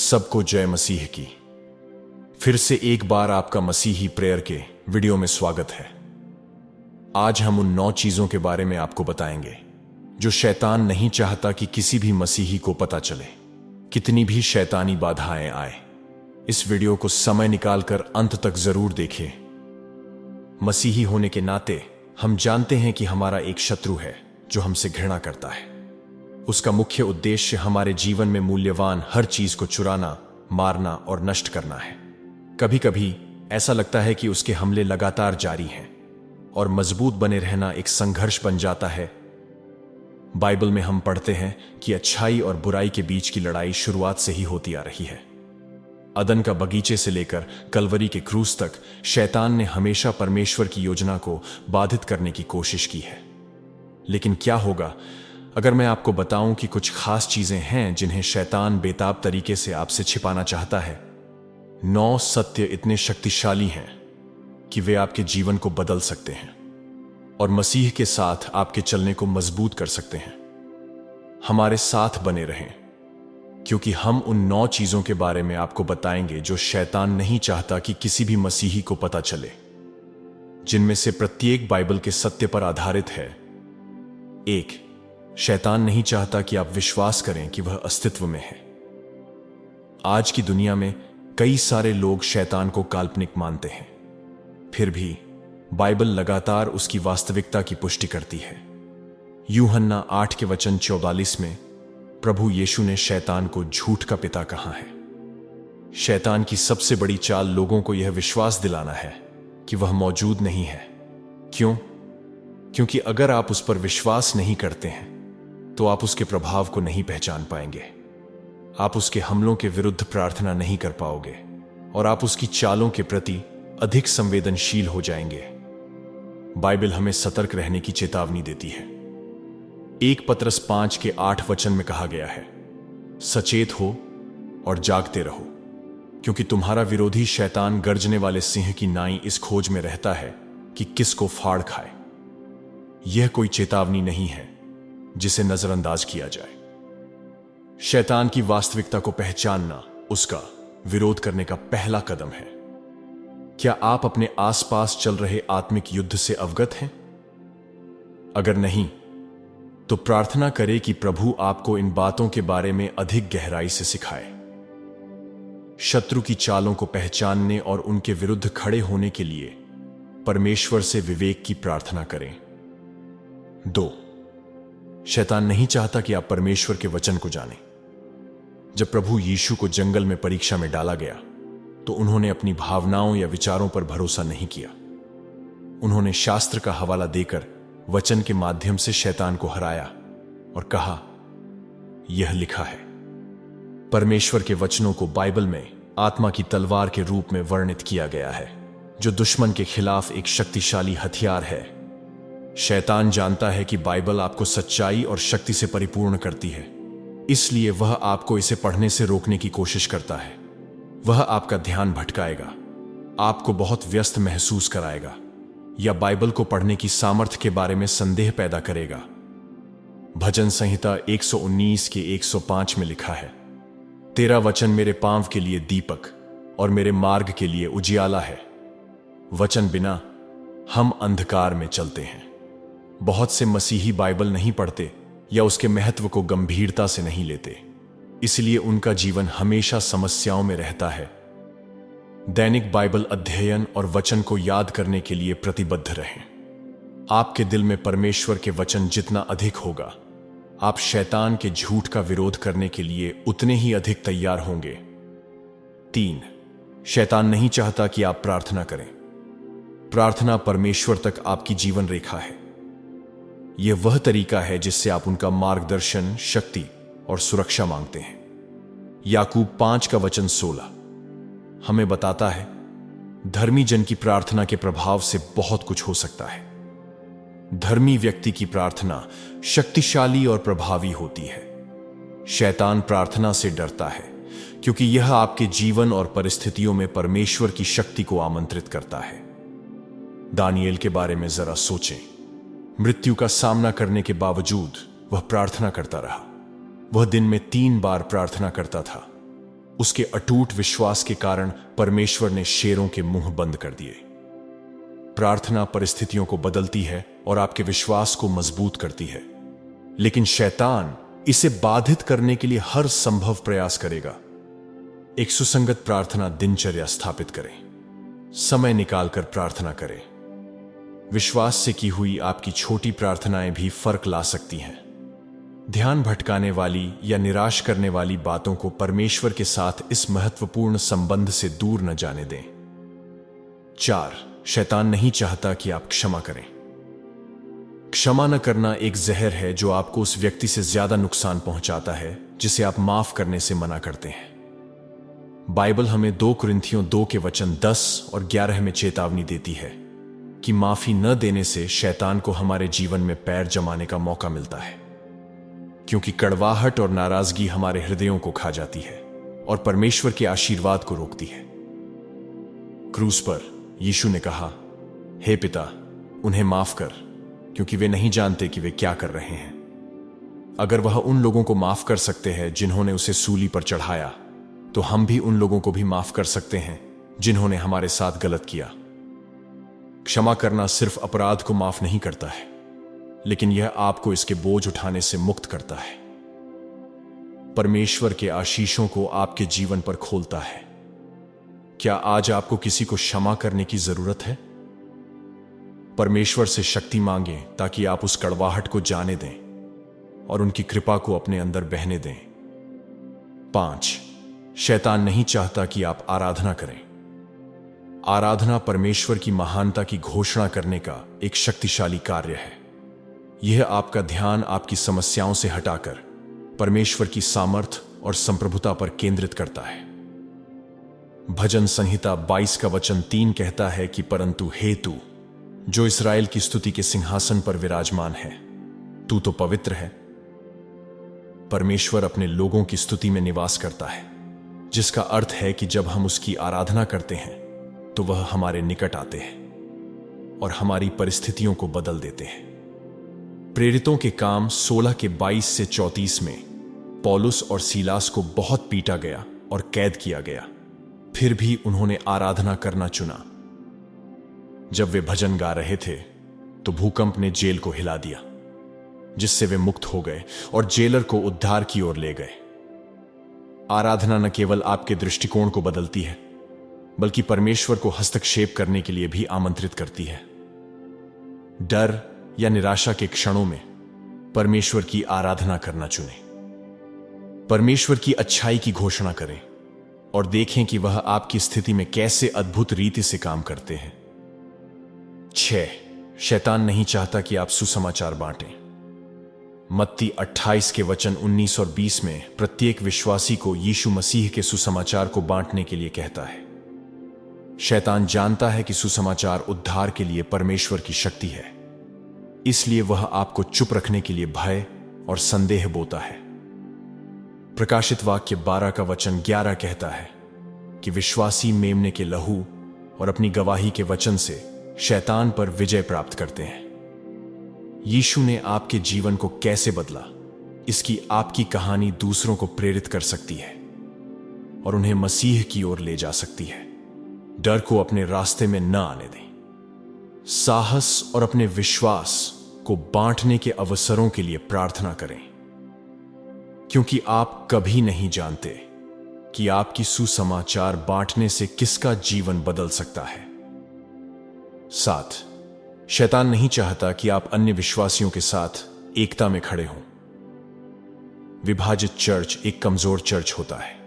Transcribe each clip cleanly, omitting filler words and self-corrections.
सबको जय मसीह की। फिर से एक बार आपका मसीही प्रेयर के वीडियो में स्वागत है। आज हम उन 9 चीजों के बारे में आपको बताएंगे जो शैतान नहीं चाहता कि किसी भी मसीही को पता चले। कितनी भी शैतानी बाधाएं आए, इस वीडियो को समय निकालकर अंत तक जरूर देखें। मसीही होने के नाते हम जानते हैं कि हमारा एक शत्रु है जो हमसे घृणा करता है। उसका मुख्य उद्देश्य हमारे जीवन में मूल्यवान हर चीज को चुराना, मारना और नष्ट करना है। कभी कभी ऐसा लगता है कि उसके हमले लगातार जारी हैं और मजबूत बने रहना एक संघर्ष बन जाता है। बाइबल में हम पढ़ते हैं कि अच्छाई और बुराई के बीच की लड़ाई शुरुआत से ही होती आ रही है। अदन का बगीचे से लेकर कलवरी के क्रूस तक शैतान ने हमेशा परमेश्वर की योजना को बाधित करने की कोशिश की है। लेकिन क्या होगा अगर मैं आपको बताऊं कि कुछ खास चीजें हैं जिन्हें शैतान बेताब तरीके से आपसे छिपाना चाहता है। 9 सत्य इतने शक्तिशाली हैं कि वे आपके जीवन को बदल सकते हैं और मसीह के साथ आपके चलने को मजबूत कर सकते हैं। हमारे साथ बने रहें, क्योंकि हम उन 9 चीजों के बारे में आपको बताएंगे जो शैतान नहीं चाहता कि किसी भी मसीही को पता चले, जिनमें से प्रत्येक बाइबल के सत्य पर आधारित है। 1, शैतान नहीं चाहता कि आप विश्वास करें कि वह अस्तित्व में है। आज की दुनिया में कई सारे लोग शैतान को काल्पनिक मानते हैं, फिर भी बाइबल लगातार उसकी वास्तविकता की पुष्टि करती है। यूहन्ना 8:44 में प्रभु यीशु ने शैतान को झूठ का पिता कहा है। शैतान की सबसे बड़ी चाल लोगों को यह विश्वास दिलाना है कि वह मौजूद नहीं है। क्यों? क्योंकि अगर आप उस पर विश्वास नहीं करते हैं तो आप उसके प्रभाव को नहीं पहचान पाएंगे, आप उसके हमलों के विरुद्ध प्रार्थना नहीं कर पाओगे और आप उसकी चालों के प्रति अधिक संवेदनशील हो जाएंगे। बाइबल हमें सतर्क रहने की चेतावनी देती है। 1 पतरस 5:8 में कहा गया है, सचेत हो और जागते रहो, क्योंकि तुम्हारा विरोधी शैतान गर्जने वाले सिंह की नाई इस खोज में रहता है कि किसको फाड़ खाए। यह कोई चेतावनी नहीं है जिसे नजरअंदाज किया जाए। शैतान की वास्तविकता को पहचानना उसका विरोध करने का पहला कदम है। क्या आप अपने आसपास चल रहे आत्मिक युद्ध से अवगत हैं? अगर नहीं, तो प्रार्थना करें कि प्रभु आपको इन बातों के बारे में अधिक गहराई से सिखाए। शत्रु की चालों को पहचानने और उनके विरुद्ध खड़े होने के लिए परमेश्वर से विवेक की प्रार्थना करें। 2, शैतान नहीं चाहता कि आप परमेश्वर के वचन को जानें। जब प्रभु यीशु को जंगल में परीक्षा में डाला गया तो उन्होंने अपनी भावनाओं या विचारों पर भरोसा नहीं किया। उन्होंने शास्त्र का हवाला देकर वचन के माध्यम से शैतान को हराया और कहा, यह लिखा है। परमेश्वर के वचनों को बाइबल में आत्मा की तलवार के रूप में वर्णित किया गया है, जो दुश्मन के खिलाफ एक शक्तिशाली हथियार है। शैतान जानता है कि बाइबल आपको सच्चाई और शक्ति से परिपूर्ण करती है, इसलिए वह आपको इसे पढ़ने से रोकने की कोशिश करता है। वह आपका ध्यान भटकाएगा, आपको बहुत व्यस्त महसूस कराएगा या बाइबल को पढ़ने की सामर्थ्य के बारे में संदेह पैदा करेगा। भजन संहिता 119:105 में लिखा है, तेरा वचन मेरे पांव के लिए दीपक और मेरे मार्ग के लिए उजियाला है। वचन बिना हम अंधकार में चलते हैं। बहुत से मसीही बाइबल नहीं पढ़ते या उसके महत्व को गंभीरता से नहीं लेते, इसलिए उनका जीवन हमेशा समस्याओं में रहता है। दैनिक बाइबल अध्ययन और वचन को याद करने के लिए प्रतिबद्ध रहें। आपके दिल में परमेश्वर के वचन जितना अधिक होगा, आप शैतान के झूठ का विरोध करने के लिए उतने ही अधिक तैयार होंगे। 3, शैतान नहीं चाहता कि आप प्रार्थना करें। प्रार्थना परमेश्वर तक आपकी जीवन रेखा है। यह वह तरीका है जिससे आप उनका मार्गदर्शन, शक्ति और सुरक्षा मांगते हैं। याकूब 5:16 हमें बताता है, धर्मी जन की प्रार्थना के प्रभाव से बहुत कुछ हो सकता है। धर्मी व्यक्ति की प्रार्थना शक्तिशाली और प्रभावी होती है। शैतान प्रार्थना से डरता है क्योंकि यह आपके जीवन और परिस्थितियों में परमेश्वर की शक्ति को आमंत्रित करता है। दानिएल के बारे में जरा सोचें। मृत्यु का सामना करने के बावजूद वह प्रार्थना करता रहा। वह दिन में 3 बार प्रार्थना करता था। उसके अटूट विश्वास के कारण परमेश्वर ने शेरों के मुंह बंद कर दिए। प्रार्थना परिस्थितियों को बदलती है और आपके विश्वास को मजबूत करती है, लेकिन शैतान इसे बाधित करने के लिए हर संभव प्रयास करेगा। एक सुसंगत प्रार्थना दिनचर्या स्थापित करें। समय निकालकर प्रार्थना करें। विश्वास से की हुई आपकी छोटी प्रार्थनाएं भी फर्क ला सकती हैं। ध्यान भटकाने वाली या निराश करने वाली बातों को परमेश्वर के साथ इस महत्वपूर्ण संबंध से दूर न जाने दें। 4. शैतान नहीं चाहता कि आप क्षमा करें। क्षमा न करना एक जहर है जो आपको उस व्यक्ति से ज्यादा नुकसान पहुंचाता है जिसे आप माफ करने से मना करते हैं। बाइबल हमें 2 कुरिन्थियों 2 के वचन 10 और 11 में चेतावनी देती है कि माफी न देने से शैतान को हमारे जीवन में पैर जमाने का मौका मिलता है, क्योंकि कड़वाहट और नाराजगी हमारे हृदयों को खा जाती है और परमेश्वर के आशीर्वाद को रोकती है। क्रूस पर यीशु ने कहा, हे पिता, उन्हें माफ कर, क्योंकि वे नहीं जानते कि वे क्या कर रहे हैं। अगर वह उन लोगों को माफ कर सकते हैं जिन्होंने उसे सूली पर चढ़ाया, तो हम भी उन लोगों को भी माफ कर सकते हैं जिन्होंने हमारे साथ गलत किया। क्षमा करना सिर्फ अपराध को माफ नहीं करता है, लेकिन यह आपको इसके बोझ उठाने से मुक्त करता है। परमेश्वर के आशीषों को आपके जीवन पर खोलता है। क्या आज आपको किसी को क्षमा करने की जरूरत है? परमेश्वर से शक्ति मांगें ताकि आप उस कड़वाहट को जाने दें और उनकी कृपा को अपने अंदर बहने दें। 5. शैतान नहीं चाहता कि आप आराधना करें। आराधना परमेश्वर की महानता की घोषणा करने का एक शक्तिशाली कार्य है। यह आपका ध्यान आपकी समस्याओं से हटाकर परमेश्वर की सामर्थ और संप्रभुता पर केंद्रित करता है। भजन संहिता 22 का वचन 3 कहता है कि परंतु हे तू, जो इस्राएल की स्तुति के सिंहासन पर विराजमान है, तू तो पवित्र है। परमेश्वर अपने लोगों की स्तुति में निवास करता है, जिसका अर्थ है कि जब हम उसकी आराधना करते हैं तो वह हमारे निकट आते हैं और हमारी परिस्थितियों को बदल देते हैं। प्रेरितों के काम 16 के 22 से 34 में पौलुस और सीलास को बहुत पीटा गया और कैद किया गया, फिर भी उन्होंने आराधना करना चुना। जब वे भजन गा रहे थे तो भूकंप ने जेल को हिला दिया, जिससे वे मुक्त हो गए और जेलर को उद्धार की ओर ले गए। आराधना न केवल आपके दृष्टिकोण को बदलती है, बल्कि परमेश्वर को हस्तक्षेप करने के लिए भी आमंत्रित करती है। डर या निराशा के क्षणों में परमेश्वर की आराधना करना चुनें। परमेश्वर की अच्छाई की घोषणा करें और देखें कि वह आपकी स्थिति में कैसे अद्भुत रीति से काम करते हैं। 6. शैतान नहीं चाहता कि आप सुसमाचार बांटें। मत्ती 28 के वचन 19 और 20 में प्रत्येक विश्वासी को यीशु मसीह के सुसमाचार को बांटने के लिए कहता है। शैतान जानता है कि सुसमाचार उद्धार के लिए परमेश्वर की शक्ति है, इसलिए वह आपको चुप रखने के लिए भय और संदेह बोता है। प्रकाशित वाक्य 12 का वचन 11 कहता है कि विश्वासी मेमने के लहू और अपनी गवाही के वचन से शैतान पर विजय प्राप्त करते हैं। यीशु ने आपके जीवन को कैसे बदला, इसकी आपकी कहानी दूसरों को प्रेरित कर सकती है और उन्हें मसीह की ओर ले जा सकती है। डर को अपने रास्ते में न आने दें। साहस और अपने विश्वास को बांटने के अवसरों के लिए प्रार्थना करें, क्योंकि आप कभी नहीं जानते कि आपकी सुसमाचार बांटने से किसका जीवन बदल सकता है। 7. शैतान नहीं चाहता कि आप अन्य विश्वासियों के साथ एकता में खड़े हों। विभाजित चर्च एक कमजोर चर्च होता है।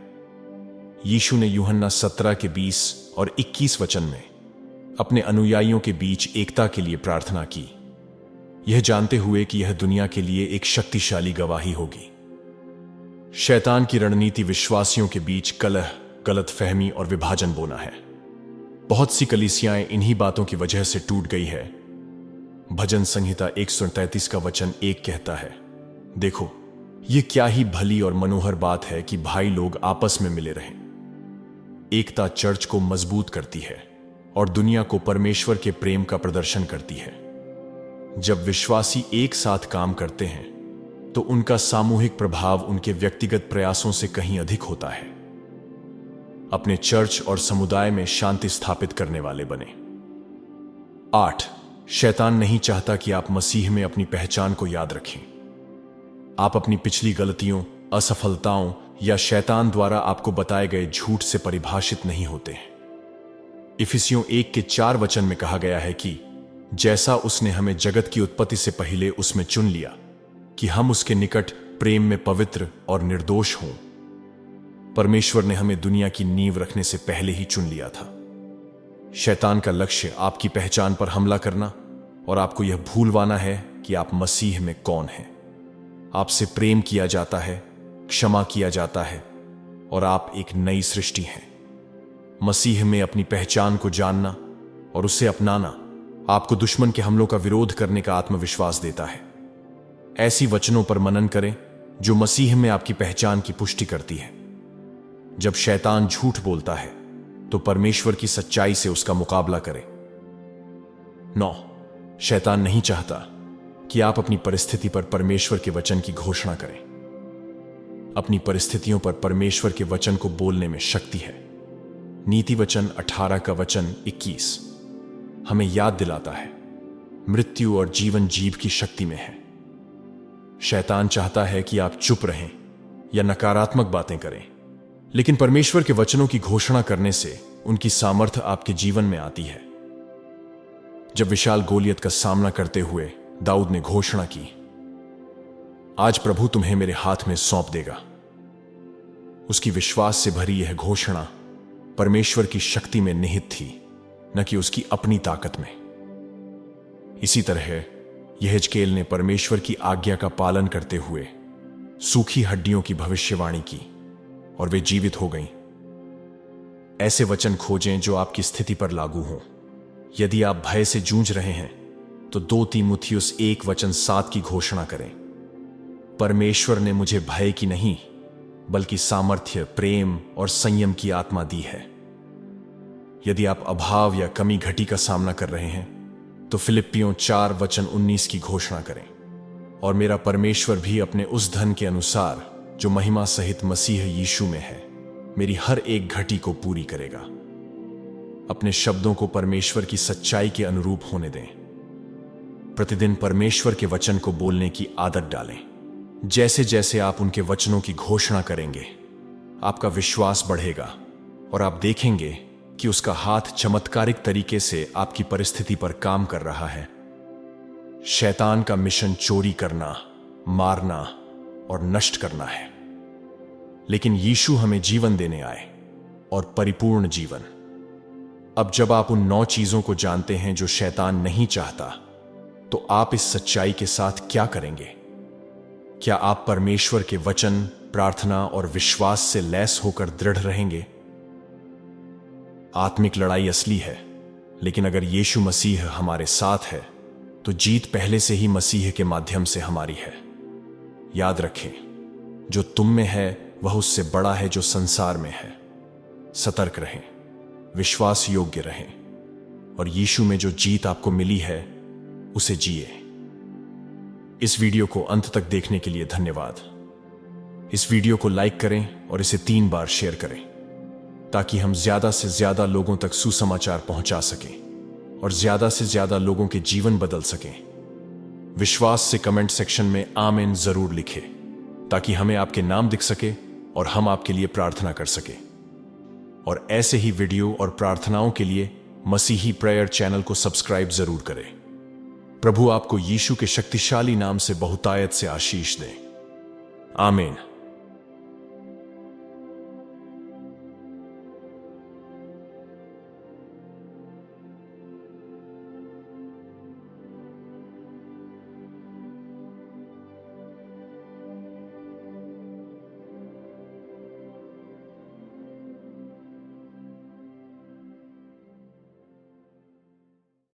यीशु ने यूहन्ना 17 के 20 और 21 वचन में अपने अनुयायियों के बीच एकता के लिए प्रार्थना की, यह जानते हुए कि यह दुनिया के लिए एक शक्तिशाली गवाही होगी। शैतान की रणनीति विश्वासियों के बीच कलह, गलतफहमी और विभाजन बोना है। बहुत सी कलीसियाएं इन्हीं बातों की वजह से टूट गई है। भजन संहिता 133 का वचन 1 कहता है, देखो, ये क्या ही भली और मनोहर बात है कि भाई लोग आपस में मिले रहें। एकता चर्च को मजबूत करती है और दुनिया को परमेश्वर के प्रेम का प्रदर्शन करती है। जब विश्वासी एक साथ काम करते हैं तो उनका सामूहिक प्रभाव उनके व्यक्तिगत प्रयासों से कहीं अधिक होता है। अपने चर्च और समुदाय में शांति स्थापित करने वाले बने। 8. शैतान नहीं चाहता कि आप मसीह में अपनी पहचान को याद रखें। आप अपनी पिछली गलतियों, असफलताओं या शैतान द्वारा आपको बताए गए झूठ से परिभाषित नहीं होते हैं। इफिसियों 1:4 में कहा गया है कि जैसा उसने हमें जगत की उत्पत्ति से पहले उसमें चुन लिया कि हम उसके निकट प्रेम में पवित्र और निर्दोष हों। परमेश्वर ने हमें दुनिया की नींव रखने से पहले ही चुन लिया था। शैतान का लक्ष्य आपकी पहचान पर हमला करना और आपको यह भूलवाना है कि आप मसीह में कौन हैं। आपसे प्रेम किया जाता है, क्षमा किया जाता है और आप एक नई सृष्टि हैं। मसीह में अपनी पहचान को जानना और उसे अपनाना आपको दुश्मन के हमलों का विरोध करने का आत्मविश्वास देता है। ऐसी वचनों पर मनन करें जो मसीह में आपकी पहचान की पुष्टि करती है। जब शैतान झूठ बोलता है तो परमेश्वर की सच्चाई से उसका मुकाबला करें। 9. शैतान नहीं चाहता कि आप अपनी परिस्थिति पर परमेश्वर के वचन की घोषणा करें। अपनी परिस्थितियों पर परमेश्वर के वचन को बोलने में शक्ति है। नीति वचन 18:21 हमें याद दिलाता है, मृत्यु और जीवन जीव की शक्ति में है। शैतान चाहता है कि आप चुप रहें या नकारात्मक बातें करें, लेकिन परमेश्वर के वचनों की घोषणा करने से उनकी सामर्थ्य आपके जीवन में आती है। जब विशाल गोलियत का सामना करते हुए दाऊद ने घोषणा की, आज प्रभु तुम्हें मेरे हाथ में सौंप देगा। उसकी विश्वास से भरी यह घोषणा परमेश्वर की शक्ति में निहित थी, न कि उसकी अपनी ताकत में। इसी तरह यहेजकेल ने परमेश्वर की आज्ञा का पालन करते हुए सूखी हड्डियों की भविष्यवाणी की और वे जीवित हो गईं। ऐसे वचन खोजें जो आपकी स्थिति पर लागू हों। यदि आप भय से जूझ रहे हैं तो 2 तीमुथियुस 1:7 की घोषणा करें। परमेश्वर ने मुझे भय की नहीं बल्कि सामर्थ्य, प्रेम और संयम की आत्मा दी है। यदि आप अभाव या कमी घटी का सामना कर रहे हैं तो फिलिप्पियों 4:19 की घोषणा करें। और मेरा परमेश्वर भी अपने उस धन के अनुसार जो महिमा सहित मसीह यीशु में है, मेरी हर एक घटी को पूरी करेगा। अपने शब्दों को परमेश्वर की सच्चाई के अनुरूप होने दें। प्रतिदिन परमेश्वर के वचन को बोलने की आदत डालें। जैसे जैसे आप उनके वचनों की घोषणा करेंगे, आपका विश्वास बढ़ेगा और आप देखेंगे कि उसका हाथ चमत्कारिक तरीके से आपकी परिस्थिति पर काम कर रहा है। शैतान का मिशन चोरी करना, मारना और नष्ट करना है, लेकिन यीशु हमें जीवन देने आए और परिपूर्ण जीवन। अब जब आप उन 9 चीजों को जानते हैं जो शैतान नहीं चाहता, तो आप इस सच्चाई के साथ क्या करेंगे? क्या आप परमेश्वर के वचन, प्रार्थना और विश्वास से लैस होकर दृढ़ रहेंगे? आत्मिक लड़ाई असली है, लेकिन अगर यीशु मसीह हमारे साथ है तो जीत पहले से ही मसीह के माध्यम से हमारी है। याद रखें, जो तुम में है वह उससे बड़ा है जो संसार में है। सतर्क रहें, विश्वास योग्य रहें और यीशु में जो जीत आपको मिली है उसे जिए। इस वीडियो को अंत तक देखने के लिए धन्यवाद। इस वीडियो को लाइक करें और इसे 3 बार शेयर करें ताकि हम ज्यादा से ज्यादा लोगों तक सुसमाचार पहुंचा सकें और ज्यादा से ज्यादा लोगों के जीवन बदल सकें। विश्वास से कमेंट सेक्शन में आमीन जरूर लिखें ताकि हमें आपके नाम दिख सके और हम आपके लिए प्रार्थना कर सकें। और ऐसे ही वीडियो और प्रार्थनाओं के लिए मसीही प्रेयर चैनल को सब्सक्राइब जरूर करें। प्रभु आपको यीशु के शक्तिशाली नाम से बहुतायत से आशीष दें। आमीन।